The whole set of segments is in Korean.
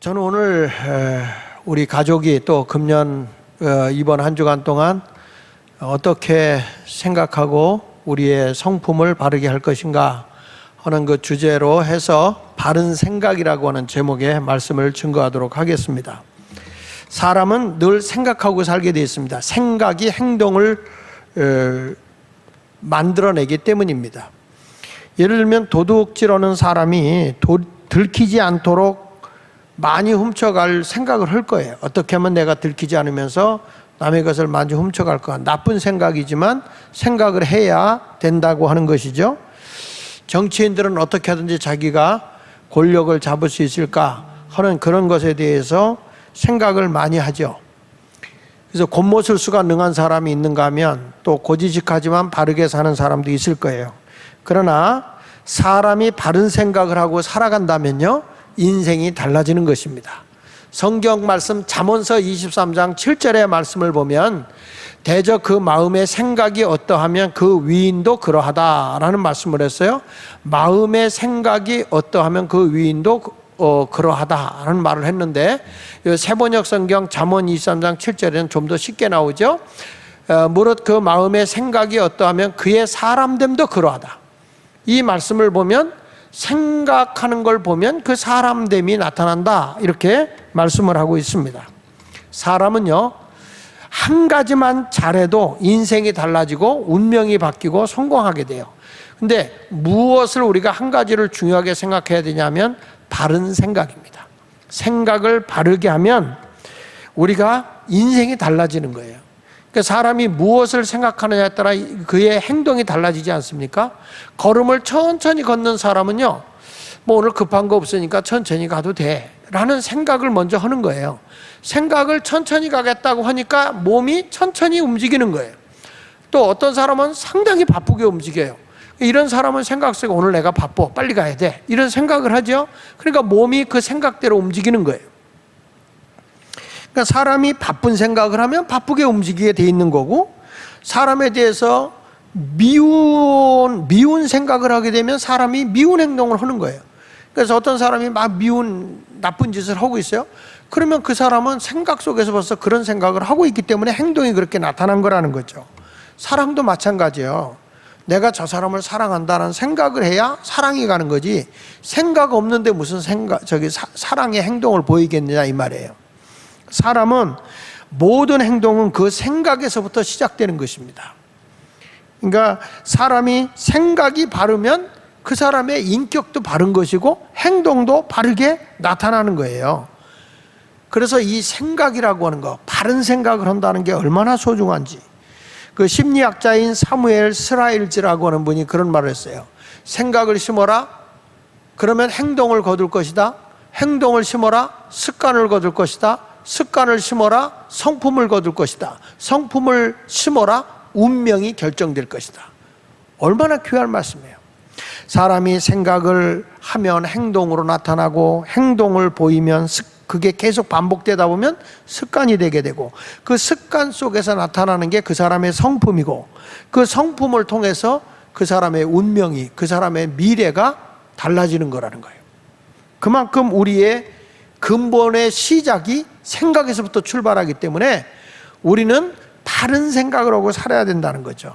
저는 오늘 우리 가족이 또 금년 이번 한 주간 동안 어떻게 생각하고 우리의 성품을 바르게 할 것인가 하는 그 주제로 해서 바른 생각이라고 하는 제목의 말씀을 증거하도록 하겠습니다. 사람은 늘 생각하고 살게 되어 있습니다. 생각이 행동을 만들어내기 때문입니다. 예를 들면 도둑질하는 사람이 들키지 않도록 많이 훔쳐갈 생각을 할 거예요. 어떻게 하면 내가 들키지 않으면서 남의 것을 많이 훔쳐갈까? 나쁜 생각이지만 생각을 해야 된다고 하는 것이죠. 정치인들은 어떻게 하든지 자기가 권력을 잡을 수 있을까 하는 그런 것에 대해서 생각을 많이 하죠. 그래서 곤모술수가 능한 사람이 있는가 하면 또 고지식하지만 바르게 사는 사람도 있을 거예요. 그러나 사람이 바른 생각을 하고 살아간다면요, 인생이 달라지는 것입니다. 성경 말씀 잠언서 23장 7절의 말씀을 보면 대저 그 마음의 생각이 어떠하면 그 위인도 그러하다라는 말씀을 했어요. 마음의 생각이 어떠하면 그 위인도 그러하다라는 말을 했는데, 세번역 성경 잠언 23장 7절에는 좀 더 쉽게 나오죠. 무릇 그 마음의 생각이 어떠하면 그의 사람됨도 그러하다. 이 말씀을 보면 생각하는 걸 보면 그 사람됨이 나타난다, 이렇게 말씀을 하고 있습니다. 사람은요, 한 가지만 잘해도 인생이 달라지고 운명이 바뀌고 성공하게 돼요. 근데 무엇을 우리가 한 가지를 중요하게 생각해야 되냐면 바른 생각입니다. 생각을 바르게 하면 우리가 인생이 달라지는 거예요. 그러니까 사람이 무엇을 생각하느냐에 따라 그의 행동이 달라지지 않습니까? 걸음을 천천히 걷는 사람은요, 뭐 오늘 급한 거 없으니까 천천히 가도 돼 라는 생각을 먼저 하는 거예요. 생각을 천천히 가겠다고 하니까 몸이 천천히 움직이는 거예요. 또 어떤 사람은 상당히 바쁘게 움직여요. 이런 사람은 생각 속에 오늘 내가 바빠, 빨리 가야 돼, 이런 생각을 하죠. 그러니까 몸이 그 생각대로 움직이는 거예요. 그러니까 사람이 바쁜 생각을 하면 바쁘게 움직이게 돼 있는 거고, 사람에 대해서 미운 생각을 하게 되면 사람이 미운 행동을 하는 거예요. 그래서 어떤 사람이 막 미운 나쁜 짓을 하고 있어요. 그러면 그 사람은 생각 속에서 벌써 그런 생각을 하고 있기 때문에 행동이 그렇게 나타난 거라는 거죠. 사랑도 마찬가지예요. 내가 저 사람을 사랑한다는 생각을 해야 사랑이 가는 거지, 생각 없는데 무슨 사랑의 행동을 보이겠느냐 이 말이에요. 사람은 모든 행동은 그 생각에서부터 시작되는 것입니다. 그러니까 사람이 생각이 바르면 그 사람의 인격도 바른 것이고 행동도 바르게 나타나는 거예요. 그래서 이 생각이라고 하는 거, 바른 생각을 한다는 게 얼마나 소중한지, 그 심리학자인 사무엘 스라일즈라고 하는 분이 그런 말을 했어요. 생각을 심어라, 그러면 행동을 거둘 것이다. 행동을 심어라, 습관을 거둘 것이다. 습관을 심어라, 성품을 거둘 것이다. 성품을 심어라, 운명이 결정될 것이다. 얼마나 귀한 말씀이에요. 사람이 생각을 하면 행동으로 나타나고, 행동을 보이면 그게 계속 반복되다 보면 습관이 되게 되고, 그 습관 속에서 나타나는 게 그 사람의 성품이고, 그 성품을 통해서 그 사람의 운명이, 그 사람의 미래가 달라지는 거라는 거예요. 그만큼 우리의 근본의 시작이 생각에서부터 출발하기 때문에 우리는 바른 생각을 하고 살아야 된다는 거죠.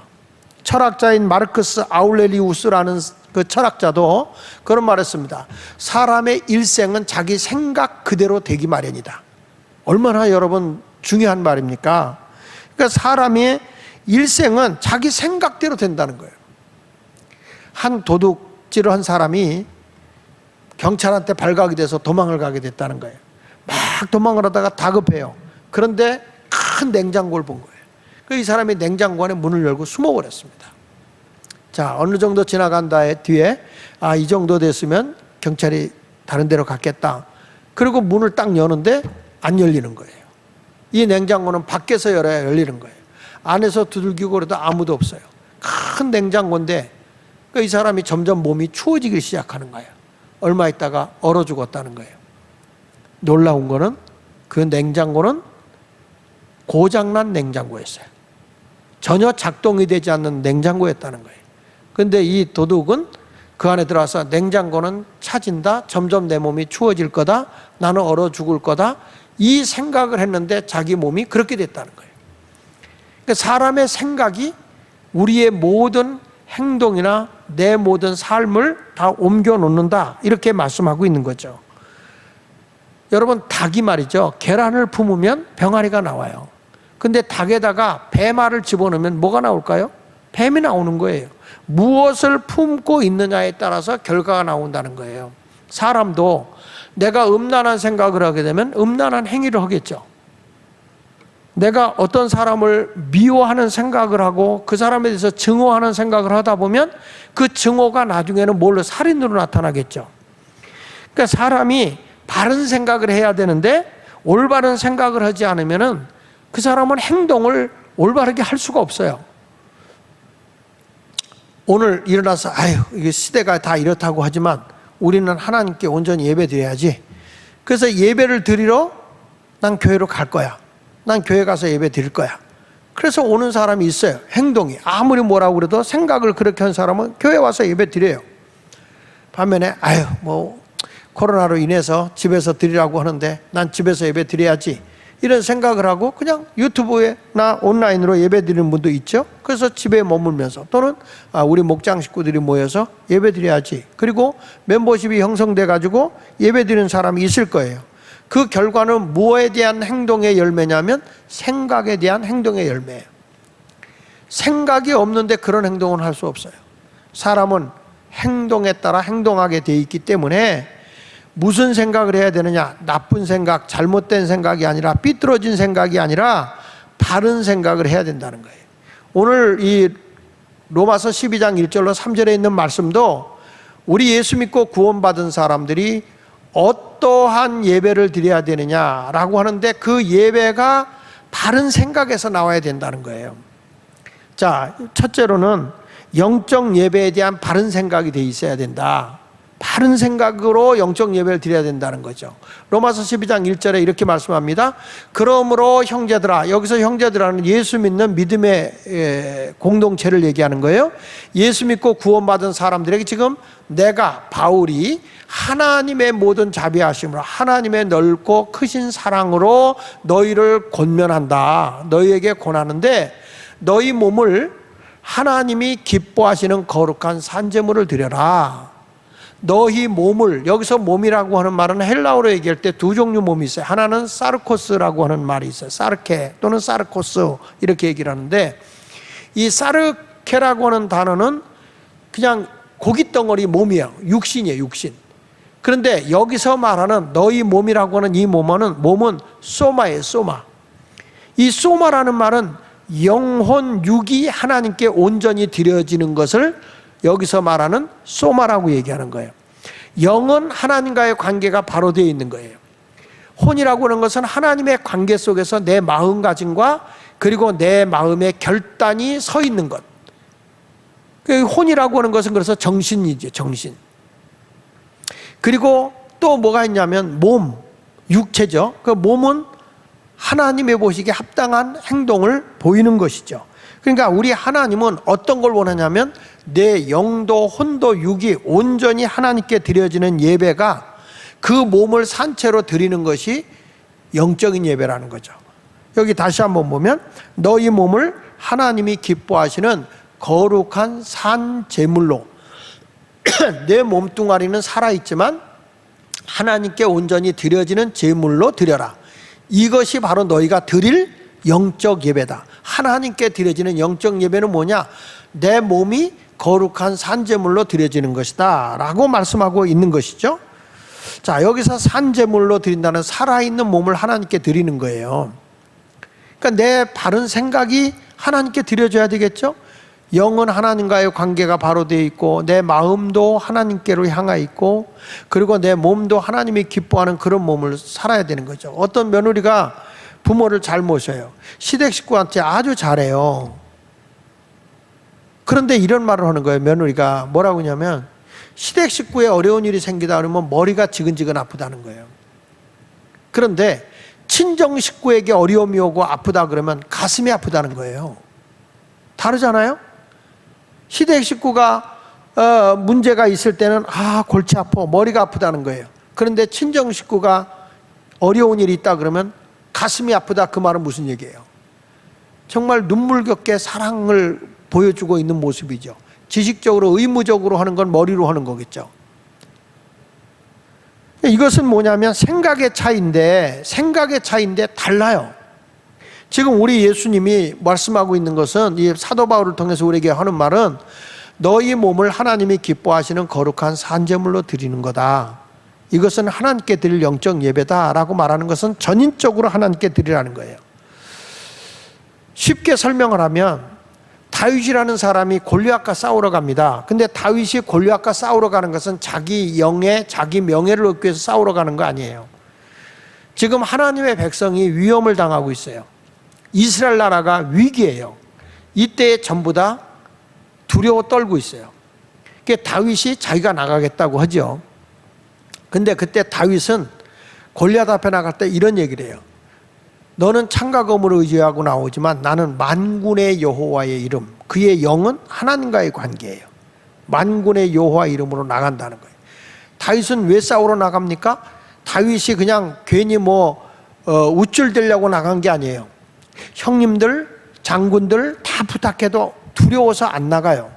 철학자인 마르크스 아울레리우스라는 그 철학자도 그런 말을 했습니다. 사람의 일생은 자기 생각 그대로 되기 마련이다. 얼마나 여러분 중요한 말입니까? 그러니까 사람의 일생은 자기 생각대로 된다는 거예요. 한 도둑질을 한 사람이 경찰한테 발각이 돼서 도망을 가게 됐다는 거예요. 막 도망을 하다가 다급해요. 그런데 큰 냉장고를 본 거예요. 이 사람이 냉장고 안에 문을 열고 숨어버렸습니다. 자, 어느 정도 지나간 뒤에 이 정도 됐으면 경찰이 다른 데로 갔겠다. 그리고 문을 딱 여는데 안 열리는 거예요. 이 냉장고는 밖에서 열어야 열리는 거예요. 안에서 두들기고 그래도 아무도 없어요. 큰 냉장고인데 이 사람이 점점 몸이 추워지기 시작하는 거예요. 얼마 있다가 얼어 죽었다는 거예요. 놀라운 거는 그 냉장고는 고장난 냉장고였어요. 전혀 작동이 되지 않는 냉장고였다는 거예요. 그런데 이 도둑은 그 안에 들어와서 냉장고는 차진다. 점점 내 몸이 추워질 거다. 나는 얼어 죽을 거다. 이 생각을 했는데 자기 몸이 그렇게 됐다는 거예요. 그러니까 사람의 생각이 우리의 모든 행동이나 내 모든 삶을 다 옮겨 놓는다. 이렇게 말씀하고 있는 거죠. 여러분, 닭이 말이죠. 계란을 품으면 병아리가 나와요. 근데 닭에다가 뱀알을 집어넣으면 뭐가 나올까요? 뱀이 나오는 거예요. 무엇을 품고 있느냐에 따라서 결과가 나온다는 거예요. 사람도 내가 음란한 생각을 하게 되면 음란한 행위를 하겠죠. 내가 어떤 사람을 미워하는 생각을 하고 그 사람에 대해서 증오하는 생각을 하다 보면 그 증오가 나중에는 뭘로 살인으로 나타나겠죠. 그러니까 사람이 바른 생각을 해야 되는데 올바른 생각을 하지 않으면은 그 사람은 행동을 올바르게 할 수가 없어요. 오늘 일어나서 아유 이게 시대가 다 이렇다고 하지만 우리는 하나님께 온전히 예배드려야지. 그래서 예배를 드리러 난 교회로 갈 거야. 난 교회 가서 예배 드릴 거야. 그래서 오는 사람이 있어요. 행동이 아무리 뭐라고 그래도 생각을 그렇게 한 사람은 교회 와서 예배 드려요. 반면에 아유 뭐 코로나로 인해서 집에서 드리라고 하는데 난 집에서 예배 드려야지 이런 생각을 하고 그냥 유튜브나 온라인으로 예배 드리는 분도 있죠. 그래서 집에 머물면서 또는 우리 목장 식구들이 모여서 예배 드려야지. 그리고 멤버십이 형성돼 가지고 예배 드리는 사람이 있을 거예요. 그 결과는 무엇에 대한 행동의 열매냐면 생각에 대한 행동의 열매예요. 생각이 없는데 그런 행동은 할 수 없어요. 사람은 행동에 따라 행동하게 돼 있기 때문에 무슨 생각을 해야 되느냐? 나쁜 생각, 잘못된 생각이 아니라 삐뚤어진 생각이 아니라 바른 생각을 해야 된다는 거예요. 오늘 이 로마서 12장 1절로 3절에 있는 말씀도 우리 예수 믿고 구원받은 사람들이 어떠한 예배를 드려야 되느냐라고 하는데 그 예배가 바른 생각에서 나와야 된다는 거예요. 자, 첫째로는 영적 예배에 대한 바른 생각이 돼 있어야 된다. 바른 생각으로 영적 예배를 드려야 된다는 거죠. 로마서 12장 1절에 이렇게 말씀합니다. 그러므로 형제들아, 여기서 형제들아는 예수 믿는 믿음의 공동체를 얘기하는 거예요. 예수 믿고 구원받은 사람들에게 지금 내가 바울이 하나님의 모든 자비하심으로 하나님의 넓고 크신 사랑으로 너희를 권면한다. 너희에게 권하는데 너희 몸을 하나님이 기뻐하시는 거룩한 산제물을 드려라. 너희 몸을, 여기서 몸이라고 하는 말은 헬라어로 얘기할 때 두 종류 몸이 있어요. 하나는 사르코스라고 하는 말이 있어요. 사르케 또는 사르코스 이렇게 얘기를 하는데 이 사르케라고 하는 단어는 그냥 고깃덩어리 몸이에요. 육신이에요. 육신. 그런데 여기서 말하는 너희 몸이라고 하는 이 몸은 소마예요. 소마. 이 소마라는 말은 영혼 육이 하나님께 온전히 드려지는 것을 여기서 말하는 소마라고 얘기하는 거예요. 영은 하나님과의 관계가 바로 되어 있는 거예요. 혼이라고 하는 것은 하나님의 관계 속에서 내 마음가짐과 그리고 내 마음의 결단이 서 있는 것. 혼이라고 하는 것은 그래서 정신이죠. 정신. 그리고 또 뭐가 있냐면 몸, 육체죠. 그 몸은 하나님의 보시기에 합당한 행동을 보이는 것이죠. 그러니까 우리 하나님은 어떤 걸 원하냐면 내 영도 혼도 육이 온전히 하나님께 드려지는 예배가 그 몸을 산채로 드리는 것이 영적인 예배라는 거죠. 여기 다시 한번 보면 너희 몸을 하나님이 기뻐하시는 거룩한 산 제물로 내 몸뚱아리는 살아있지만 하나님께 온전히 드려지는 제물로 드려라. 이것이 바로 너희가 드릴 영적 예배다. 하나님께 드려지는 영적 예배는 뭐냐? 내 몸이 거룩한 산제물로 드려지는 것이다 라고 말씀하고 있는 것이죠. 자, 여기서 산제물로 드린다는 살아있는 몸을 하나님께 드리는 거예요. 그러니까 내 바른 생각이 하나님께 드려져야 되겠죠. 영은 하나님과의 관계가 바로 되어 있고 내 마음도 하나님께로 향해 있고 그리고 내 몸도 하나님이 기뻐하는 그런 몸을 살아야 되는 거죠. 어떤 며느리가 부모를 잘 모셔요. 시댁 식구한테 아주 잘해요. 그런데 이런 말을 하는 거예요. 며느리가 뭐라고 하냐면 시댁 식구에 어려운 일이 생기다 그러면 머리가 지근지근 아프다는 거예요. 그런데 친정 식구에게 어려움이 오고 아프다 그러면 가슴이 아프다는 거예요. 다르잖아요. 시댁 식구가 문제가 있을 때는 골치 아파, 머리가 아프다는 거예요. 그런데 친정 식구가 어려운 일이 있다 그러면 가슴이 아프다, 그 말은 무슨 얘기예요? 정말 눈물겹게 사랑을 보여주고 있는 모습이죠. 지식적으로 의무적으로 하는 건 머리로 하는 거겠죠. 이것은 뭐냐면 생각의 차이인데 달라요. 지금 우리 예수님이 말씀하고 있는 것은, 이 사도 바울을 통해서 우리에게 하는 말은 너희 몸을 하나님이 기뻐하시는 거룩한 산제물로 드리는 거다. 이것은 하나님께 드릴 영적 예배다라고 말하는 것은 전인적으로 하나님께 드리라는 거예요. 쉽게 설명을 하면 다윗이라는 사람이 골리앗과 싸우러 갑니다. 근데 다윗이 골리앗과 싸우러 가는 것은 자기 영예, 자기 명예를 얻기 위해서 싸우러 가는 거 아니에요. 지금 하나님의 백성이 위험을 당하고 있어요. 이스라엘 나라가 위기예요. 이때 전부 다 두려워 떨고 있어요. 그게 다윗이 자기가 나가겠다고 하죠. 근데 그때 다윗은 골리앗 앞에 나갈 때 이런 얘기를 해요. 너는 창과 검을 의지하고 나오지만 나는 만군의 여호와의 이름, 그의 영은 하나님과의 관계예요. 만군의 여호와 이름으로 나간다는 거예요. 다윗은 왜 싸우러 나갑니까? 다윗이 그냥 괜히 우쭐대려고 나간 게 아니에요. 형님들, 장군들 다 부탁해도 두려워서 안 나가요.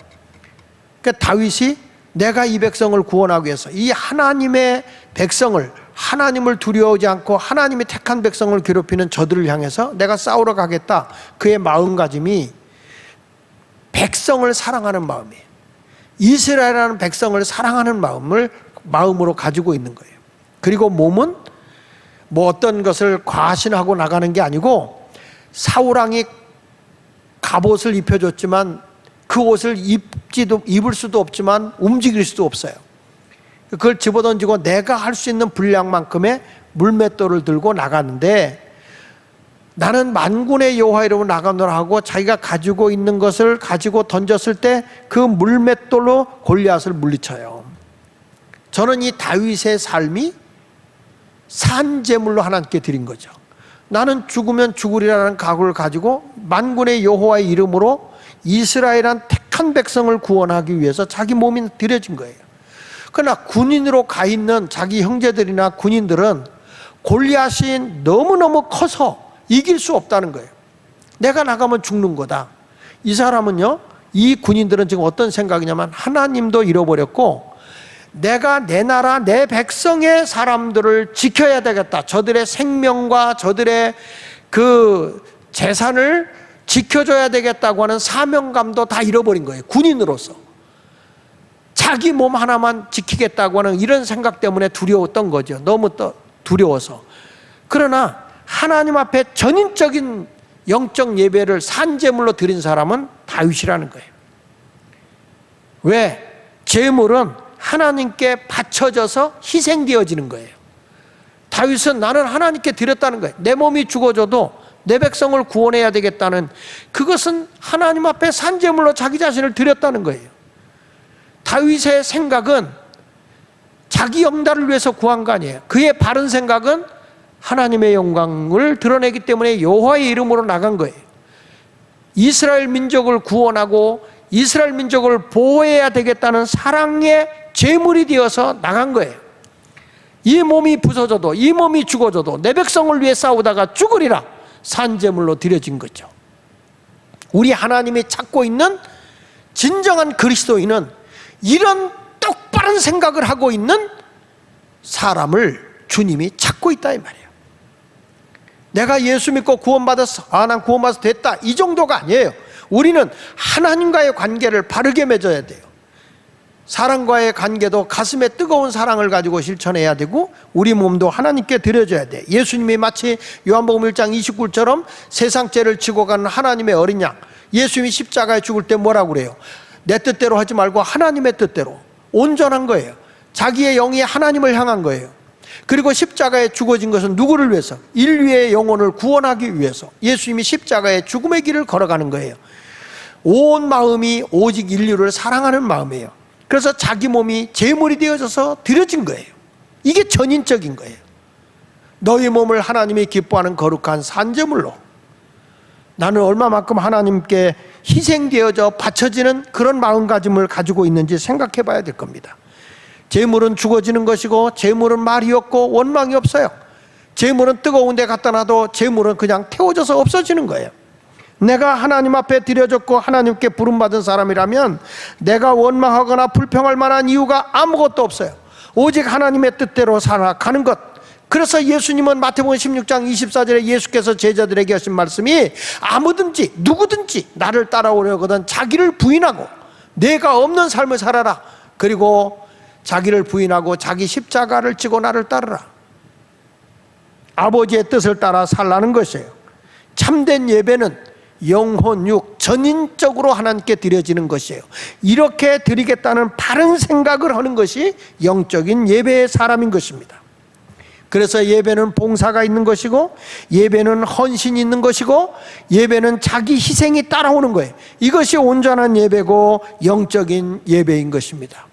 그러니까 다윗이 내가 이 백성을 구원하기 위해서, 이 하나님의 백성을, 하나님을 두려워하지 않고 하나님이 택한 백성을 괴롭히는 저들을 향해서 내가 싸우러 가겠다, 그의 마음가짐이 백성을 사랑하는 마음이에요. 이스라엘이라는 백성을 사랑하는 마음으로 가지고 있는 거예요. 그리고 몸은 어떤 것을 과신하고 나가는 게 아니고, 사울왕이 갑옷을 입혀줬지만 그 옷을 입을 수도 없지만 움직일 수도 없어요. 그걸 집어던지고 내가 할 수 있는 분량만큼의 물맷돌을 들고 나가는데, 나는 만군의 여호와 이름으로 나가노라 하고 자기가 가지고 있는 것을 가지고 던졌을 때 그 물맷돌로 골리앗을 물리쳐요. 저는 이 다윗의 삶이 산제물로 하나님께 드린 거죠. 나는 죽으면 죽으리라는 각오를 가지고 만군의 여호와의 이름으로 이스라엘한 택한 백성을 구원하기 위해서 자기 몸이 드려진 거예요. 그러나 군인으로 가 있는 자기 형제들이나 군인들은 골리앗이 너무너무 커서 이길 수 없다는 거예요. 내가 나가면 죽는 거다. 이 사람은요, 이 군인들은 지금 어떤 생각이냐면 하나님도 잃어버렸고 내가 내 나라, 내 백성의 사람들을 지켜야 되겠다. 저들의 생명과 저들의 그 재산을 지켜줘야 되겠다고 하는 사명감도 다 잃어버린 거예요. 군인으로서. 자기 몸 하나만 지키겠다고 하는 이런 생각 때문에 두려웠던 거죠. 너무 두려워서. 그러나 하나님 앞에 전인적인 영적 예배를 산제물로 드린 사람은 다윗이라는 거예요. 왜? 제물은 하나님께 바쳐져서 희생되어지는 거예요. 다윗은 나는 하나님께 드렸다는 거예요. 내 몸이 죽어져도 내 백성을 구원해야 되겠다는, 그것은 하나님 앞에 산제물로 자기 자신을 드렸다는 거예요. 다윗의 생각은 자기 영달을 위해서 구한 거 아니에요. 그의 바른 생각은 하나님의 영광을 드러내기 때문에 여호와의 이름으로 나간 거예요. 이스라엘 민족을 구원하고 이스라엘 민족을 보호해야 되겠다는 사랑의 제물이 되어서 나간 거예요. 이 몸이 부서져도, 이 몸이 죽어져도 내 백성을 위해 싸우다가 죽으리라 산제물로 드려진 거죠. 우리 하나님이 찾고 있는 진정한 그리스도인은 이런 똑바른 생각을 하고 있는 사람을 주님이 찾고 있다 이 말이에요. 내가 예수 믿고 구원받았어, 난 구원받아서 됐다, 이 정도가 아니에요. 우리는 하나님과의 관계를 바르게 맺어야 돼요. 사람과의 관계도 가슴에 뜨거운 사랑을 가지고 실천해야 되고, 우리 몸도 하나님께 드려줘야 돼. 예수님이 마치 요한복음 1장 29절처럼 세상 죄를 지고 가는 하나님의 어린 양, 예수님이 십자가에 죽을 때 뭐라고 그래요? 내 뜻대로 하지 말고 하나님의 뜻대로, 온전한 거예요. 자기의 영이 하나님을 향한 거예요. 그리고 십자가에 죽어진 것은 누구를 위해서? 인류의 영혼을 구원하기 위해서 예수님이 십자가의 죽음의 길을 걸어가는 거예요. 온 마음이 오직 인류를 사랑하는 마음이에요. 그래서 자기 몸이 제물이 되어져서 드려진 거예요. 이게 전인적인 거예요. 너희 몸을 하나님이 기뻐하는 거룩한 산제물로. 나는 얼마만큼 하나님께 희생되어져 바쳐지는 그런 마음가짐을 가지고 있는지 생각해 봐야 될 겁니다. 재물은 죽어지는 것이고 재물은 말이 없고 원망이 없어요. 재물은 뜨거운 데 갖다 놔도 재물은 그냥 태워져서 없어지는 거예요. 내가 하나님 앞에 드려졌고 하나님께 부름받은 사람이라면 내가 원망하거나 불평할 만한 이유가 아무것도 없어요. 오직 하나님의 뜻대로 살아가는 것. 그래서 예수님은 마태복음 16장 24절에 예수께서 제자들에게 하신 말씀이 아무든지 누구든지 나를 따라오려거든 자기를 부인하고 내가 없는 삶을 살아라. 그리고 자기를 부인하고 자기 십자가를 지고 나를 따르라. 아버지의 뜻을 따라 살라는 것이에요. 참된 예배는 영혼, 육, 전인적으로 하나님께 드려지는 것이에요. 이렇게 드리겠다는 바른 생각을 하는 것이 영적인 예배의 사람인 것입니다. 그래서 예배는 봉사가 있는 것이고 예배는 헌신이 있는 것이고 예배는 자기 희생이 따라오는 거예요. 이것이 온전한 예배고 영적인 예배인 것입니다.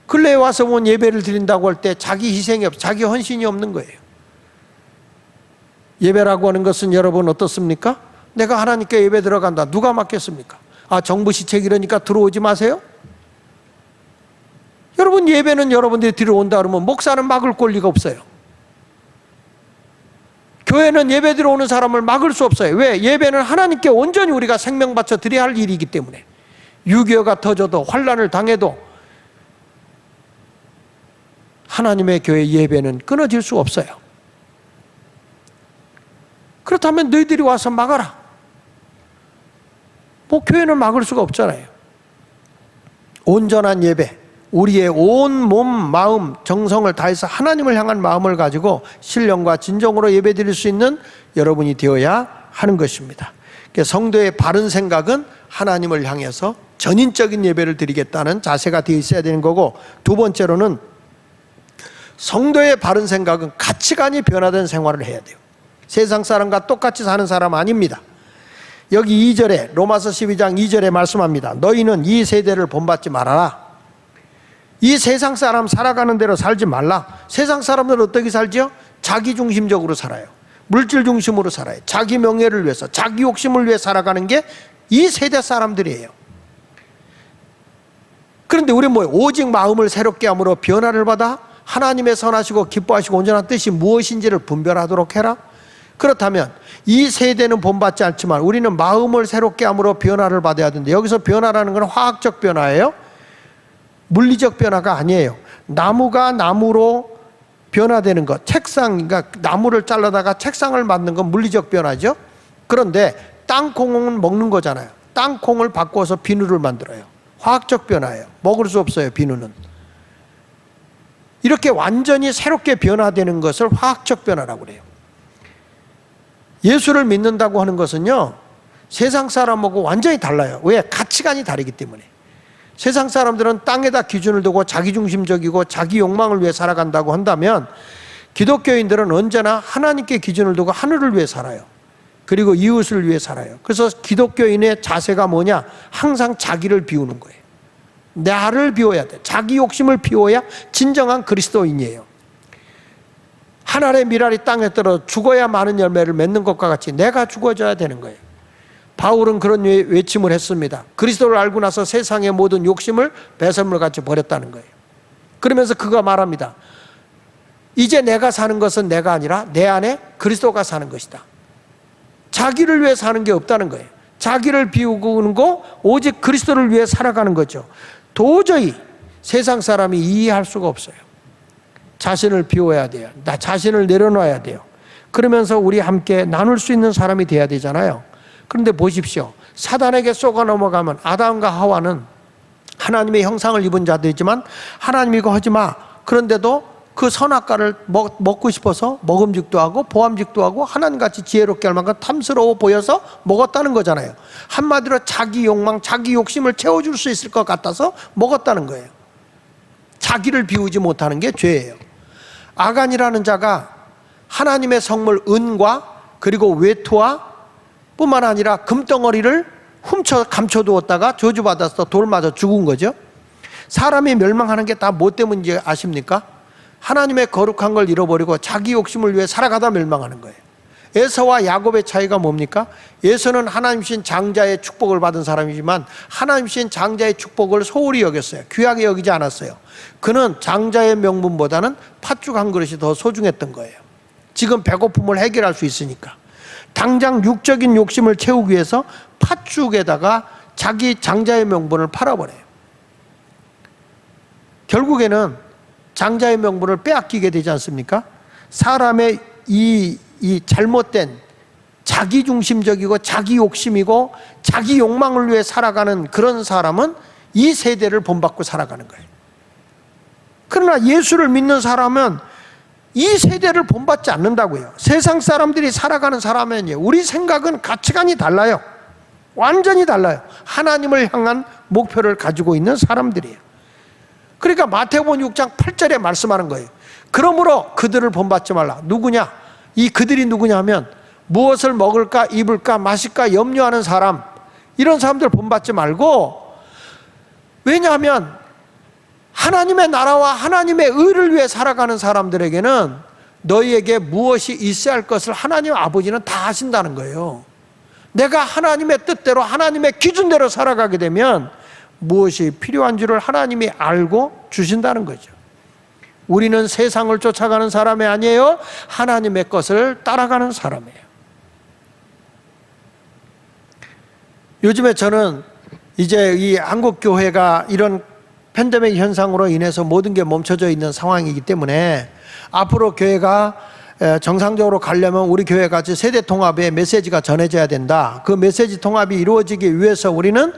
근래에 와서 본 예배를 드린다고 할 때 자기 희생이 없어, 자기 헌신이 없는 거예요. 예배라고 하는 것은 여러분 어떻습니까? 내가 하나님께 예배 들어간다. 누가 맡겼습니까? 정부 시책 이러니까 들어오지 마세요? 여러분 예배는 여러분들이 들어온다 그러면 목사는 막을 권리가 없어요. 교회는 예배 들어오는 사람을 막을 수 없어요. 왜? 예배는 하나님께 온전히 우리가 생명 바쳐 드려야 할 일이기 때문에. 유교가 터져도 환난을 당해도 하나님의 교회 예배는 끊어질 수 없어요. 그렇다면 너희들이 와서 막아라. 교회는 막을 수가 없잖아요. 온전한 예배, 우리의 온 몸, 마음, 정성을 다해서 하나님을 향한 마음을 가지고 신령과 진정으로 예배드릴 수 있는 여러분이 되어야 하는 것입니다. 성도의 바른 생각은 하나님을 향해서 전인적인 예배를 드리겠다는 자세가 되어 있어야 되는 거고, 두 번째로는 성도의 바른 생각은 가치관이 변화된 생활을 해야 돼요. 세상 사람과 똑같이 사는 사람 아닙니다. 여기 2절에 로마서 12장 2절에 말씀합니다. 너희는 이 세대를 본받지 말아라. 이 세상 사람 살아가는 대로 살지 말라. 세상 사람들은 어떻게 살죠? 자기중심적으로 살아요. 물질 중심으로 살아요. 자기 명예를 위해서, 자기 욕심을 위해 살아가는 게 이 세대 사람들이에요. 그런데 우리는 오직 마음을 새롭게 함으로 변화를 받아 하나님의 선하시고 기뻐하시고 온전한 뜻이 무엇인지를 분별하도록 해라. 그렇다면 이 세대는 본받지 않지만 우리는 마음을 새롭게 함으로 변화를 받아야 되는데, 여기서 변화라는 건 화학적 변화예요. 물리적 변화가 아니에요. 나무가 나무로 변화되는 것, 책상, 그러니까 나무를 잘라다가 책상을 만든 건 물리적 변화죠. 그런데 땅콩은 먹는 거잖아요. 땅콩을 바꿔서 비누를 만들어요. 화학적 변화예요. 먹을 수 없어요, 비누는. 이렇게 완전히 새롭게 변화되는 것을 화학적 변화라고 그래요. 예수를 믿는다고 하는 것은요, 세상 사람하고 완전히 달라요. 왜? 가치관이 다르기 때문에. 세상 사람들은 땅에다 기준을 두고 자기중심적이고 자기 욕망을 위해 살아간다고 한다면, 기독교인들은 언제나 하나님께 기준을 두고 하늘을 위해 살아요. 그리고 이웃을 위해 살아요. 그래서 기독교인의 자세가 뭐냐? 항상 자기를 비우는 거예요. 나를 비워야 돼. 자기 욕심을 비워야 진정한 그리스도인이에요. 한 알의 밀알이 땅에 떨어 죽어야 많은 열매를 맺는 것과 같이 내가 죽어져야 되는 거예요. 바울은 그런 외침을 했습니다. 그리스도를 알고 나서 세상의 모든 욕심을 배설물같이 버렸다는 거예요. 그러면서 그가 말합니다. 이제 내가 사는 것은 내가 아니라 내 안에 그리스도가 사는 것이다. 자기를 위해 사는 게 없다는 거예요. 자기를 비우는 거, 오직 그리스도를 위해 살아가는 거죠. 도저히 세상 사람이 이해할 수가 없어요. 자신을 비워야 돼요. 나 자신을 내려놔야 돼요. 그러면서 우리 함께 나눌 수 있는 사람이 돼야 되잖아요. 그런데 보십시오. 사단에게 쏘가 넘어가면 아담과 하와는 하나님의 형상을 입은 자들이지만 하나님이 이거 하지 마. 그런데도 그 선악과를 먹고 싶어서 먹음직도 하고 보암직도 하고 하나님같이 지혜롭게 할 만큼 탐스러워 보여서 먹었다는 거잖아요. 한마디로 자기 욕망, 자기 욕심을 채워줄 수 있을 것 같아서 먹었다는 거예요. 자기를 비우지 못하는 게 죄예요. 아간이라는 자가 하나님의 성물 은과 그리고 외투와 뿐만 아니라 금덩어리를 훔쳐 감춰두었다가 저주받아서 돌 맞아 죽은 거죠. 사람이 멸망하는 게 다 뭐 때문인지 아십니까? 하나님의 거룩한 걸 잃어버리고 자기 욕심을 위해 살아가다 멸망하는 거예요. 에서와 야곱의 차이가 뭡니까? 에서는 하나님 신 장자의 축복을 받은 사람이지만 하나님 신 장자의 축복을 소홀히 여겼어요. 귀하게 여기지 않았어요. 그는 장자의 명분보다는 팥죽 한 그릇이 더 소중했던 거예요. 지금 배고픔을 해결할 수 있으니까. 당장 육적인 욕심을 채우기 위해서 팥죽에다가 자기 장자의 명분을 팔아버려요. 결국에는 장자의 명분을 빼앗기게 되지 않습니까? 사람의 이 잘못된 자기중심적이고 자기 욕심이고 자기 욕망을 위해 살아가는 그런 사람은 이 세대를 본받고 살아가는 거예요. 그러나 예수를 믿는 사람은 이 세대를 본받지 않는다고요. 세상 사람들이 살아가는 사람은요, 우리 생각은 가치관이 달라요. 완전히 달라요. 하나님을 향한 목표를 가지고 있는 사람들이에요. 그러니까 마태복음 6장 8절에 말씀하는 거예요. 그러므로 그들을 본받지 말라. 누구냐? 이 그들이 누구냐 하면 무엇을 먹을까 입을까 마실까 염려하는 사람, 이런 사람들 본받지 말고, 왜냐하면 하나님의 나라와 하나님의 의를 위해 살아가는 사람들에게는 너희에게 무엇이 있어야 할 것을 하나님 아버지는 다 하신다는 거예요. 내가 하나님의 뜻대로 하나님의 기준대로 살아가게 되면 무엇이 필요한지를 하나님이 알고 주신다는 거죠. 우리는 세상을 쫓아가는 사람이 아니에요. 하나님의 것을 따라가는 사람이에요. 요즘에 저는 이제 이 한국 교회가 이런 팬데믹 현상으로 인해서 모든 게 멈춰져 있는 상황이기 때문에 앞으로 교회가 정상적으로 가려면 우리 교회 같이 세대 통합의 메시지가 전해져야 된다. 그 메시지 통합이 이루어지기 위해서 우리는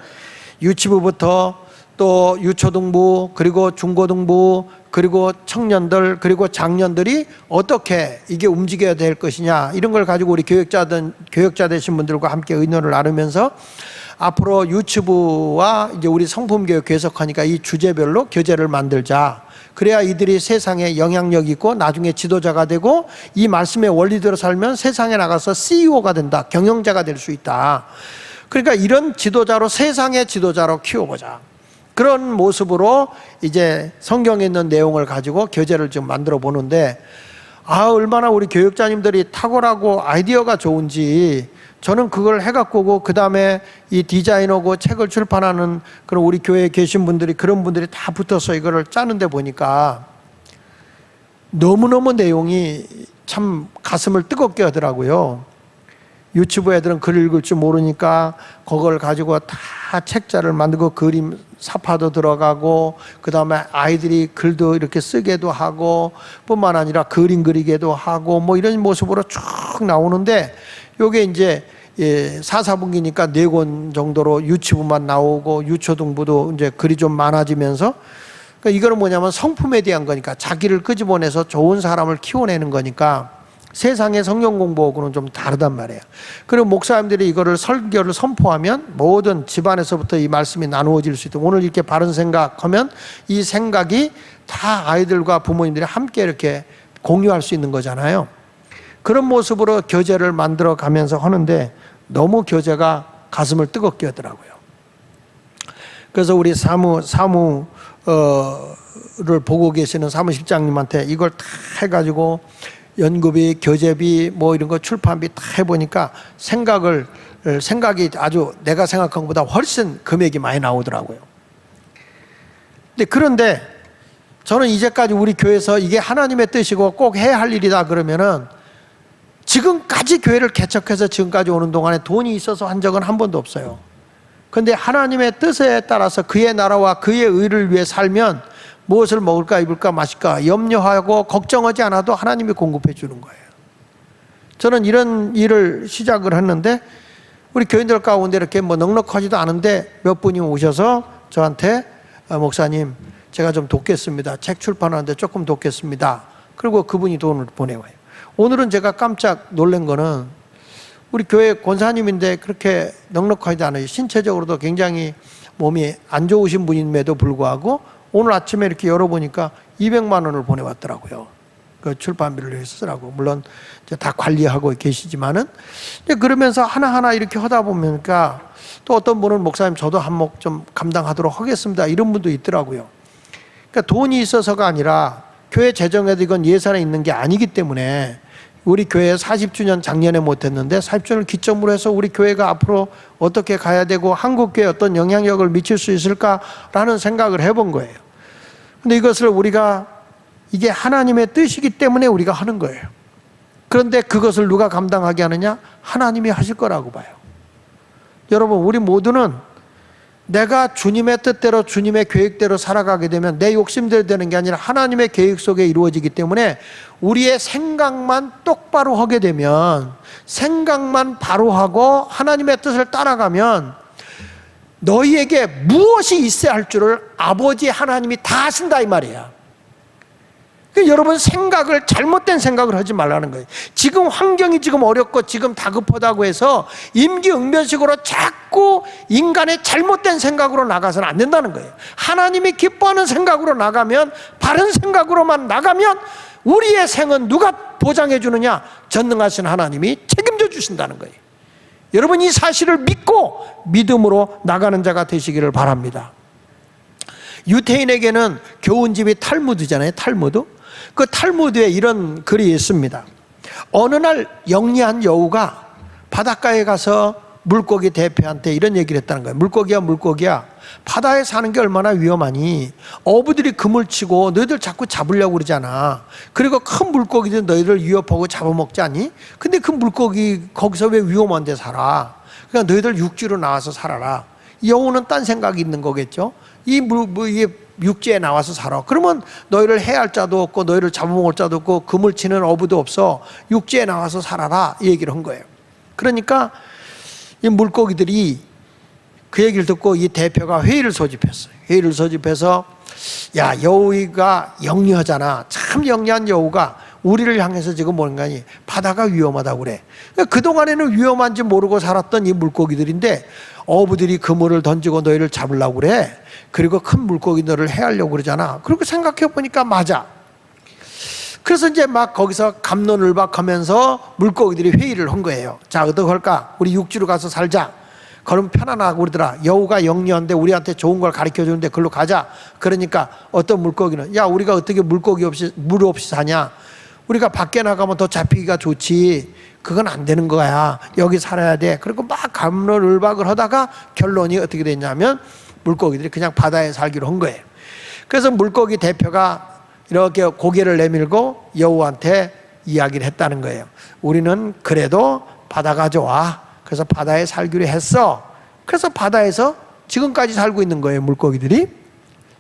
유치부부터 또 유초등부, 그리고 중고등부, 그리고 청년들, 그리고 장년들이 어떻게 이게 움직여야 될 것이냐, 이런 걸 가지고 우리 교역자 되신 분들과 함께 의논을 나누면서 앞으로 유치부와 이제 우리 성품교육 계속하니까 이 주제별로 교재를 만들자. 그래야 이들이 세상에 영향력 있고 나중에 지도자가 되고 이 말씀의 원리대로 살면 세상에 나가서 CEO가 된다. 경영자가 될 수 있다. 그러니까 이런 지도자로, 세상의 지도자로 키워보자. 그런 모습으로 이제 성경에 있는 내용을 가지고 교재를 지금 만들어 보는데, 얼마나 우리 교육자님들이 탁월하고 아이디어가 좋은지, 저는 그걸 해갖고 그 다음에 이 디자이너고 책을 출판하는 그런 우리 교회에 계신 분들이, 그런 분들이 다 붙어서 이거를 짜는데 보니까 너무너무 내용이 참 가슴을 뜨겁게 하더라고요. 유치부 애들은 글 읽을 줄 모르니까 그걸 가지고 다 책자를 만들고 그림 사파도 들어가고, 그 다음에 아이들이 글도 이렇게 쓰게도 하고 뿐만 아니라 그림 그리게도 하고 뭐 이런 모습으로 쭉 나오는데, 요게 이제 4, 4분기니까 4권 정도로 유치부만 나오고 유초등부도 이제 글이 좀 많아지면서, 그러니까 이거는 뭐냐면 성품에 대한 거니까, 자기를 끄집어내서 좋은 사람을 키워내는 거니까 세상의 성경 공부하고는 좀 다르단 말이에요. 그리고 목사님들이 이거를 설교를 선포하면 모든 집안에서부터 이 말씀이 나누어질 수 있도록, 오늘 이렇게 바른 생각하면 이 생각이 다 아이들과 부모님들이 함께 이렇게 공유할 수 있는 거잖아요. 그런 모습으로 교재를 만들어 가면서 하는데 너무 교재가 가슴을 뜨겁게 하더라고요. 그래서 우리 사무를 보고 계시는 사무실장님한테 이걸 다 해가지고 연구비, 교재비, 뭐 이런 거 출판비 다 해보니까 생각이 아주 내가 생각한 것보다 훨씬 금액이 많이 나오더라고요. 그런데 저는 이제까지 우리 교회에서 이게 하나님의 뜻이고 꼭 해야 할 일이다 그러면은, 지금까지 교회를 개척해서 지금까지 오는 동안에 돈이 있어서 한 적은 한 번도 없어요. 그런데 하나님의 뜻에 따라서 그의 나라와 그의 의를 위해 살면 무엇을 먹을까 입을까 마실까 염려하고 걱정하지 않아도 하나님이 공급해 주는 거예요. 저는 이런 일을 시작을 했는데, 우리 교인들 가운데 이렇게 뭐 넉넉하지도 않은데 몇 분이 오셔서 저한테 목사님 제가 좀 돕겠습니다. 책 출판하는데 조금 돕겠습니다. 그리고 그분이 돈을 보내와요. 오늘은 제가 깜짝 놀란 거는, 우리 교회 권사님인데 그렇게 넉넉하지 않아요. 신체적으로도 굉장히 몸이 안 좋으신 분임에도 불구하고 오늘 아침에 이렇게 열어보니까 200만 원을 보내왔더라고요. 그 출판비를 위해서 쓰라고. 물론 이제 다 관리하고 계시지만은, 그러면서 하나하나 이렇게 하다 보니까 또 어떤 분은 목사님 저도 한몫 좀 감당하도록 하겠습니다, 이런 분도 있더라고요. 그러니까 돈이 있어서가 아니라 교회 재정에도 이건 예산에 있는 게 아니기 때문에 우리 교회 40주년 작년에 못했는데 40주년을 기점으로 해서 우리 교회가 앞으로 어떻게 가야 되고 한국교회에 어떤 영향력을 미칠 수 있을까라는 생각을 해본 거예요. 근데 이것을 우리가 이게 하나님의 뜻이기 때문에 우리가 하는 거예요. 그런데 그것을 누가 감당하게 하느냐? 하나님이 하실 거라고 봐요. 여러분, 우리 모두는 내가 주님의 뜻대로 주님의 계획대로 살아가게 되면 내 욕심대로 되는 게 아니라 하나님의 계획 속에 이루어지기 때문에 우리의 생각만 똑바로 하게 되면, 생각만 바로 하고 하나님의 뜻을 따라가면 너희에게 무엇이 있어야 할 줄을 아버지 하나님이 다 아신다 이 말이야. 그러니까 여러분, 생각을, 잘못된 생각을 하지 말라는 거예요. 지금 환경이 지금 어렵고 지금 다급하다고 해서 임기응변식으로 자꾸 인간의 잘못된 생각으로 나가서는 안 된다는 거예요. 하나님이 기뻐하는 생각으로 나가면, 바른 생각으로만 나가면 우리의 생은 누가 보장해 주느냐? 전능하신 하나님이 책임져 주신다는 거예요. 여러분, 이 사실을 믿고 믿음으로 나가는 자가 되시기를 바랍니다. 유태인에게는 교훈집이 탈무드잖아요. 탈무드. 그 탈무드에 이런 글이 있습니다. 어느 날 영리한 여우가 바닷가에 가서 물고기 대표한테 이런 얘기를 했다는 거예요. 물고기야, 물고기야, 바다에 사는 게 얼마나 위험하니? 어부들이 그물 치고 너희들 자꾸 잡으려고 그러잖아. 그리고 큰 물고기들 너희들 위협하고 잡아먹지 않니? 근데 그 물고기 거기서 왜 위험한 데 살아? 그러니까 너희들 육지로 나와서 살아라. 여우는 딴 생각이 있는 거겠죠. 이게 육지에 나와서 살아. 그러면 너희를 해할 자도 없고 너희를 잡아먹을 자도 없고 그물 치는 어부도 없어. 육지에 나와서 살아라, 이 얘기를 한 거예요. 그러니까 이 물고기들이 그 얘기를 듣고 이 대표가 회의를 소집했어요. 회의를 소집해서, 야, 여우가 영리하잖아. 참 영리한 여우가 우리를 향해서 지금 뭔가니 바다가 위험하다고 그래. 그동안에는 위험한지 모르고 살았던 이 물고기들인데 어부들이 그물을 던지고 너희를 잡으려고 그래. 그리고 큰 물고기 너를 해하려고 그러잖아. 그리고 생각해 보니까 맞아. 그래서 이제 막 거기서 갑론을박하면서 물고기들이 회의를 한 거예요. 자, 어떡할까? 우리 육지로 가서 살자. 그럼 편안하고 그러더라. 여우가 영리한데 우리한테 좋은 걸 가르쳐 주는데 그걸로 가자. 그러니까 어떤 물고기는, 야, 우리가 어떻게 물고기 없이, 물 없이 사냐? 우리가 밖에 나가면 더 잡히기가 좋지. 그건 안 되는 거야. 여기 살아야 돼. 그리고 막 갑론을박을 하다가 결론이 어떻게 됐냐면 물고기들이 그냥 바다에 살기로 한 거예요. 그래서 물고기 대표가 이렇게 고개를 내밀고 여우한테 이야기를 했다는 거예요. 우리는 그래도 바다가 좋아. 그래서 바다에 살기로 했어. 그래서 바다에서 지금까지 살고 있는 거예요, 물고기들이.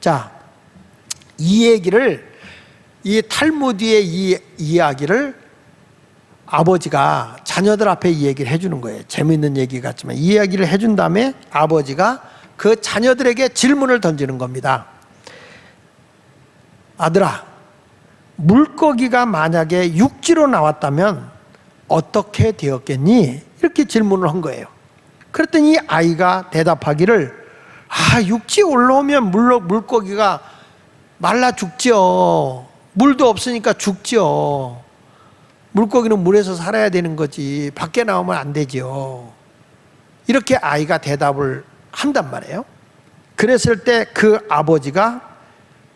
자, 이 얘기를, 이 탈무드의 이 이야기를 아버지가 자녀들 앞에 이 얘기를 해주는 거예요. 재미있는 얘기 같지만 이 이야기를 해준 다음에 아버지가 그 자녀들에게 질문을 던지는 겁니다. 아들아, 물고기가 만약에 육지로 나왔다면 어떻게 되었겠니? 이렇게 질문을 한 거예요. 그랬더니 아이가 대답하기를, 육지에 올라오면 물고기가 말라 죽죠. 물도 없으니까 죽죠. 물고기는 물에서 살아야 되는 거지 밖에 나오면 안 되죠. 이렇게 아이가 대답을 한단 말이에요. 그랬을 때 그 아버지가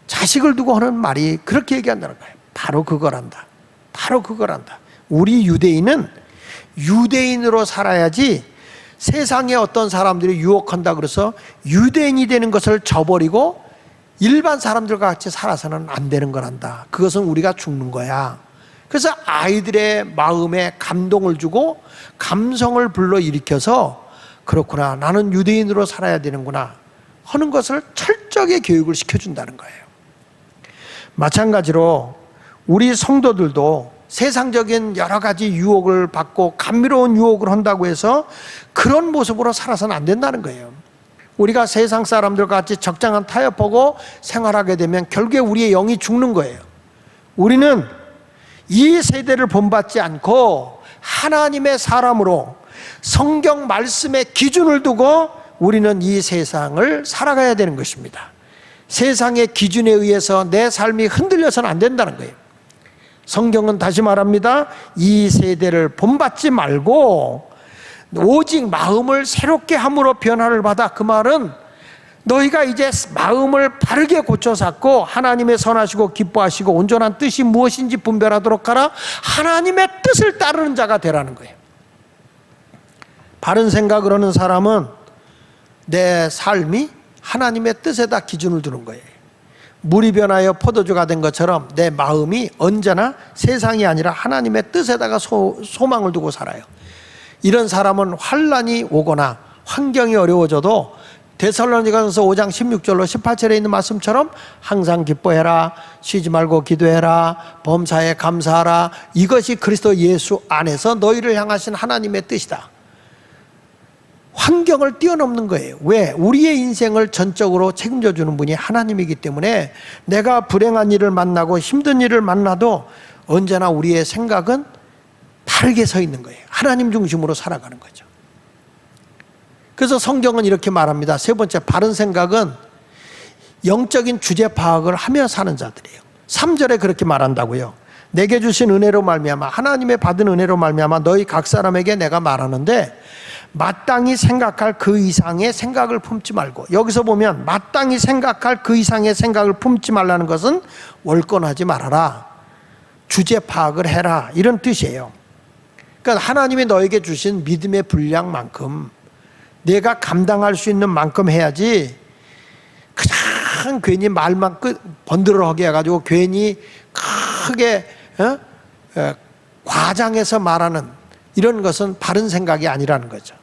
자식을 두고 하는 말이 그렇게 얘기한다는 거예요. 바로 그거란다. 바로 그거란다. 우리 유대인은 유대인으로 살아야지 세상에 어떤 사람들이 유혹한다 그래서 유대인이 되는 것을 저버리고 일반 사람들과 같이 살아서는 안 되는 거란다. 그것은 우리가 죽는 거야. 그래서 아이들의 마음에 감동을 주고 감성을 불러일으켜서 그렇구나, 나는 유대인으로 살아야 되는구나 하는 것을 철저하게 교육을 시켜준다는 거예요. 마찬가지로 우리 성도들도 세상적인 여러 가지 유혹을 받고 감미로운 유혹을 한다고 해서 그런 모습으로 살아서는 안 된다는 거예요. 우리가 세상 사람들과 같이 적당한 타협하고 생활하게 되면 결국에 우리의 영이 죽는 거예요. 우리는 이 세대를 본받지 않고 하나님의 사람으로 성경 말씀의 기준을 두고 우리는 이 세상을 살아가야 되는 것입니다. 세상의 기준에 의해서 내 삶이 흔들려서는 안 된다는 거예요. 성경은 다시 말합니다. 이 세대를 본받지 말고 오직 마음을 새롭게 함으로 변화를 받아. 그 말은 너희가 이제 마음을 바르게 고쳐 샀고 하나님의 선하시고 기뻐하시고 온전한 뜻이 무엇인지 분별하도록 하라. 하나님의 뜻을 따르는 자가 되라는 거예요. 바른 생각을 하는 사람은 내 삶이 하나님의 뜻에다 기준을 두는 거예요. 물이 변하여 포도주가 된 것처럼 내 마음이 언제나 세상이 아니라 하나님의 뜻에다가 소망을 두고 살아요. 이런 사람은 환난이 오거나 환경이 어려워져도 데살로니가전서 5장 16절로 18절에 있는 말씀처럼 항상 기뻐해라, 쉬지 말고 기도해라, 범사에 감사하라. 이것이 그리스도 예수 안에서 너희를 향하신 하나님의 뜻이다. 환경을 뛰어넘는 거예요. 왜? 우리의 인생을 전적으로 책임져 주는 분이 하나님이기 때문에 내가 불행한 일을 만나고 힘든 일을 만나도 언제나 우리의 생각은 바르게 서 있는 거예요. 하나님 중심으로 살아가는 거죠. 그래서 성경은 이렇게 말합니다. 세 번째, 바른 생각은 영적인 주제 파악을 하며 사는 자들이에요. 3절에 그렇게 말한다고요. 내게 주신 은혜로 말미암아, 하나님의 받은 은혜로 말미암아 너희 각 사람에게 내가 말하는데 마땅히 생각할 그 이상의 생각을 품지 말고, 여기서 보면 마땅히 생각할 그 이상의 생각을 품지 말라는 것은 월권하지 말아라, 주제 파악을 해라, 이런 뜻이에요. 그러니까 하나님이 너에게 주신 믿음의 분량만큼 내가 감당할 수 있는 만큼 해야지, 그냥 괜히 말만 번들어하게 해가지고 괜히 크게 과장해서 말하는 이런 것은 바른 생각이 아니라는 거죠.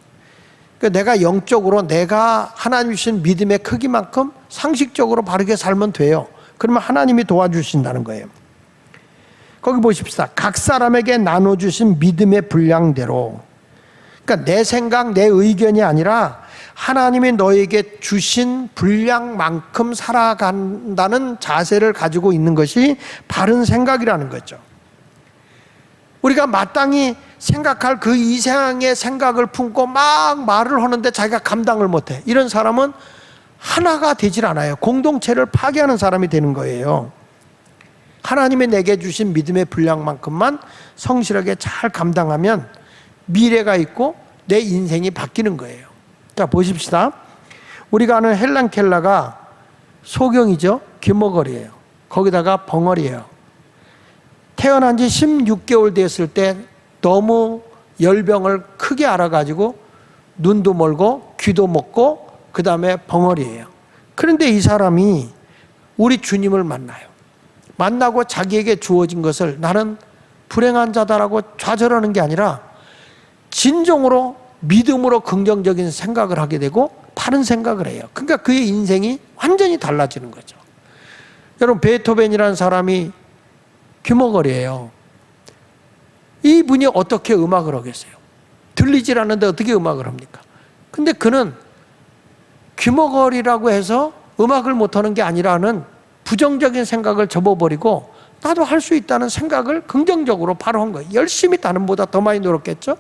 그러니까 내가 영적으로 내가 하나님 주신 믿음의 크기만큼 상식적으로 바르게 살면 돼요. 그러면 하나님이 도와주신다는 거예요. 거기 보십시다. 각 사람에게 나눠주신 믿음의 분량대로, 그러니까 내 생각, 내 의견이 아니라 하나님이 너에게 주신 분량만큼 살아간다는 자세를 가지고 있는 것이 바른 생각이라는 거죠. 우리가 마땅히 생각할 그 이상의 생각을 품고 막 말을 하는데 자기가 감당을 못해. 이런 사람은 하나가 되질 않아요. 공동체를 파괴하는 사람이 되는 거예요. 하나님이 내게 주신 믿음의 분량만큼만 성실하게 잘 감당하면 미래가 있고 내 인생이 바뀌는 거예요. 자, 보십시다. 우리가 아는 헬란켈라가 소경이죠. 귀머거리예요. 거기다가 벙어리예요. 태어난 지 16개월 됐을 때 너무 열병을 크게 알아가지고 눈도 멀고 귀도 먹고 그 다음에 벙어리예요. 그런데 이 사람이 우리 주님을 만나요. 만나고 자기에게 주어진 것을 나는 불행한 자다라고 좌절하는 게 아니라 진정으로 믿음으로 긍정적인 생각을 하게 되고 바른 생각을 해요. 그러니까 그의 인생이 완전히 달라지는 거죠. 여러분, 베토벤이라는 사람이 귀머거리예요. 이분이 어떻게 음악을 하겠어요? 들리질 않는데 어떻게 음악을 합니까? 근데 그는 귀머거리라고 해서 음악을 못하는 게 아니라는 부정적인 생각을 접어버리고 나도 할 수 있다는 생각을 긍정적으로 바로 한 거예요. 열심히 다른 보다 더 많이 노력했죠.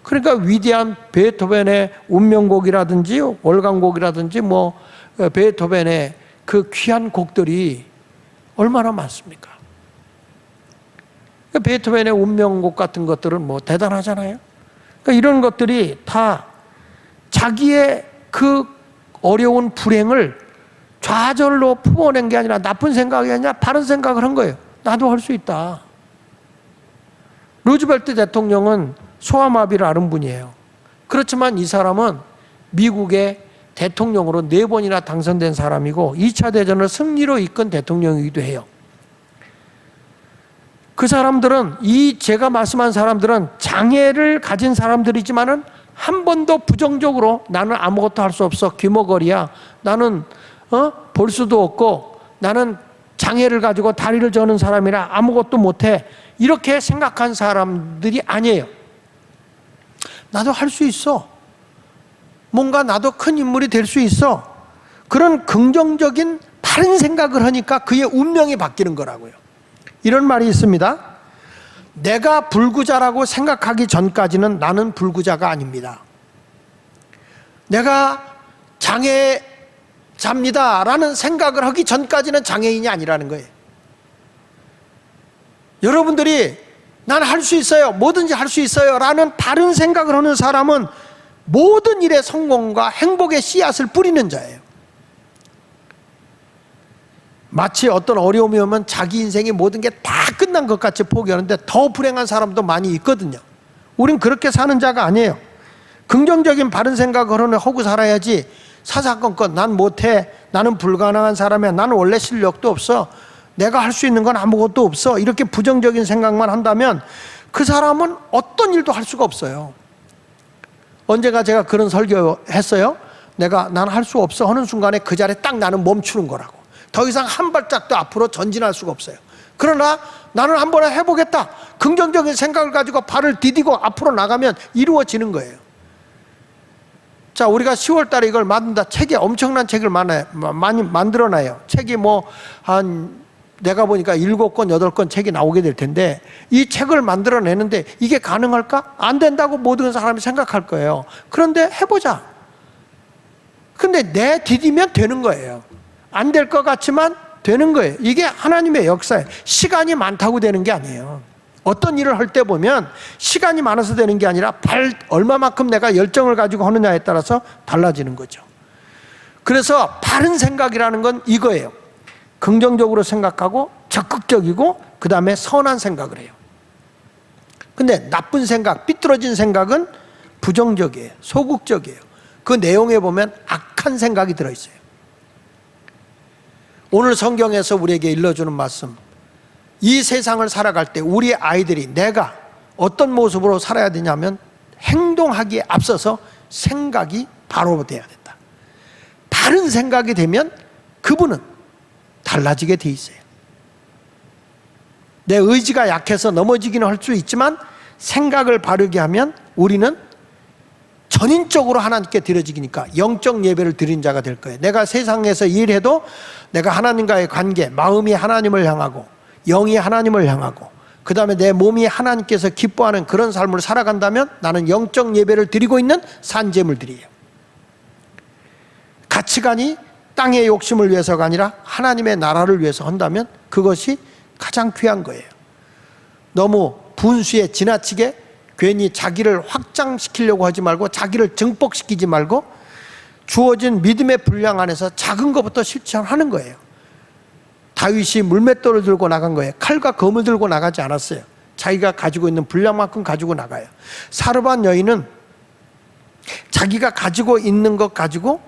그러니까 위대한 베토벤의 운명곡이라든지 월간곡이라든지 베토벤의 그 귀한 곡들이 얼마나 많습니까? 베토벤의 운명곡 같은 것들은 대단하잖아요. 그러니까 이런 것들이 다 자기의 그 어려운 불행을 좌절로 품어낸 게 아니라 나쁜 생각이 아니라 바른 생각을 한 거예요. 나도 할 수 있다. 루즈벨트 대통령은 소아마비를 앓은 분이에요. 그렇지만 이 사람은 미국의 대통령으로 4번이나 당선된 사람이고 2차 대전을 승리로 이끈 대통령이기도 해요. 그 사람들은, 제가 말씀한 사람들은 장애를 가진 사람들이지만은 한 번도 부정적으로 나는 아무것도 할 수 없어, 귀머거리야, 나는 볼 수도 없고 나는 장애를 가지고 다리를 저는 사람이라 아무것도 못해, 이렇게 생각한 사람들이 아니에요. 나도 할 수 있어, 뭔가 나도 큰 인물이 될 수 있어, 그런 긍정적인 바른 생각을 하니까 그의 운명이 바뀌는 거라고요. 이런 말이 있습니다. 내가 불구자라고 생각하기 전까지는 나는 불구자가 아닙니다. 내가 장애자입니다 라는 생각을 하기 전까지는 장애인이 아니라는 거예요. 여러분들이 난 할 수 있어요, 뭐든지 할 수 있어요 라는 바른 생각을 하는 사람은 모든 일의 성공과 행복의 씨앗을 뿌리는 자예요. 마치 어떤 어려움이 오면 자기 인생의 모든 게 다 끝난 것 같이 포기하는데 더 불행한 사람도 많이 있거든요. 우린 그렇게 사는 자가 아니에요. 긍정적인 바른 생각을 하고 살아야지 사사건건 난 못해, 나는 불가능한 사람이야, 나는 원래 실력도 없어, 내가 할 수 있는 건 아무것도 없어, 이렇게 부정적인 생각만 한다면 그 사람은 어떤 일도 할 수가 없어요. 언제가 제가 그런 설교했어요. 난 할 수 없어 하는 순간에 그 자리에 딱 나는 멈추는 거라고. 더 이상 한 발짝도 앞으로 전진할 수가 없어요. 그러나 나는 한번 해보겠다, 긍정적인 생각을 가지고 발을 디디고 앞으로 나가면 이루어지는 거예요. 자, 우리가 10월 달에 이걸 만든다. 책이 엄청난 책을 많이 만들어놔요. 책이 내가 보니까 7권, 8권 책이 나오게 될 텐데, 이 책을 만들어내는데 이게 가능할까? 안 된다고 모든 사람이 생각할 거예요. 그런데 해보자. 근데 디디면 되는 거예요. 안 될 것 같지만 되는 거예요. 이게 하나님의 역사예요. 시간이 많다고 되는 게 아니에요. 어떤 일을 할 때 보면 시간이 많아서 되는 게 아니라 얼마만큼 내가 열정을 가지고 하느냐에 따라서 달라지는 거죠. 그래서 바른 생각이라는 건 이거예요. 긍정적으로 생각하고 적극적이고 그 다음에 선한 생각을 해요. 근데 나쁜 생각, 삐뚤어진 생각은 부정적이에요. 소극적이에요. 그 내용에 보면 악한 생각이 들어있어요. 오늘 성경에서 우리에게 일러주는 말씀, 이 세상을 살아갈 때 우리 아이들이 내가 어떤 모습으로 살아야 되냐면 행동하기에 앞서서 생각이 바로 돼야 된다. 바른 생각이 되면 그분은 달라지게 돼 있어요. 내 의지가 약해서 넘어지기는 할 수 있지만 생각을 바르게 하면 우리는 전인적으로 하나님께 드려지니까 영적 예배를 드린 자가 될 거예요. 내가 세상에서 일해도 내가 하나님과의 관계, 마음이 하나님을 향하고 영이 하나님을 향하고 그 다음에 내 몸이 하나님께서 기뻐하는 그런 삶을 살아간다면 나는 영적 예배를 드리고 있는 산재물들이에요. 가치관이 땅의 욕심을 위해서가 아니라 하나님의 나라를 위해서 한다면 그것이 가장 귀한 거예요. 너무 분수에 지나치게 괜히 자기를 확장시키려고 하지 말고 자기를 증폭시키지 말고 주어진 믿음의 분량 안에서 작은 것부터 실천하는 거예요. 다윗이 물맷돌을 들고 나간 거예요. 칼과 검을 들고 나가지 않았어요. 자기가 가지고 있는 분량만큼 가지고 나가요. 사르밧 여인은 자기가 가지고 있는 것 가지고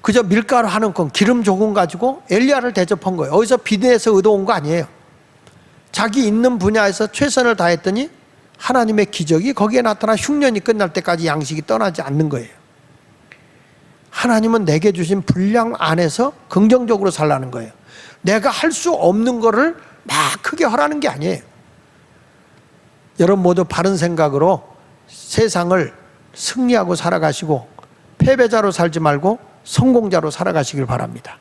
그저 밀가루 한 움큼, 기름 조금 가지고 엘리야를 대접한 거예요. 어디서 비대해서 얻어온 거 아니에요. 자기 있는 분야에서 최선을 다했더니 하나님의 기적이 거기에 나타나 흉년이 끝날 때까지 양식이 떠나지 않는 거예요. 하나님은 내게 주신 분량 안에서 긍정적으로 살라는 거예요. 내가 할 수 없는 거를 막 크게 하라는 게 아니에요. 여러분 모두 바른 생각으로 세상을 승리하고 살아가시고 패배자로 살지 말고 성공자로 살아가시길 바랍니다.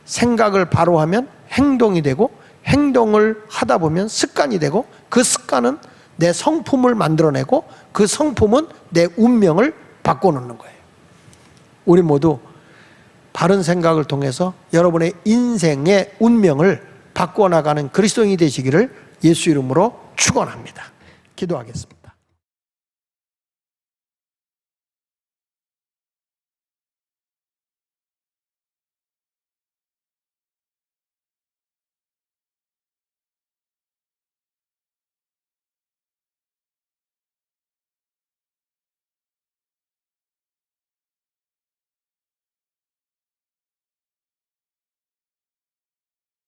생각을 바로 하면 행동이 되고 행동을 하다 보면 습관이 되고 그 습관은 내 성품을 만들어내고 그 성품은 내 운명을 바꿔놓는 거예요. 우리 모두 바른 생각을 통해서 여러분의 인생의 운명을 바꿔나가는 그리스도인이 되시기를 예수 이름으로 축원합니다. 기도하겠습니다.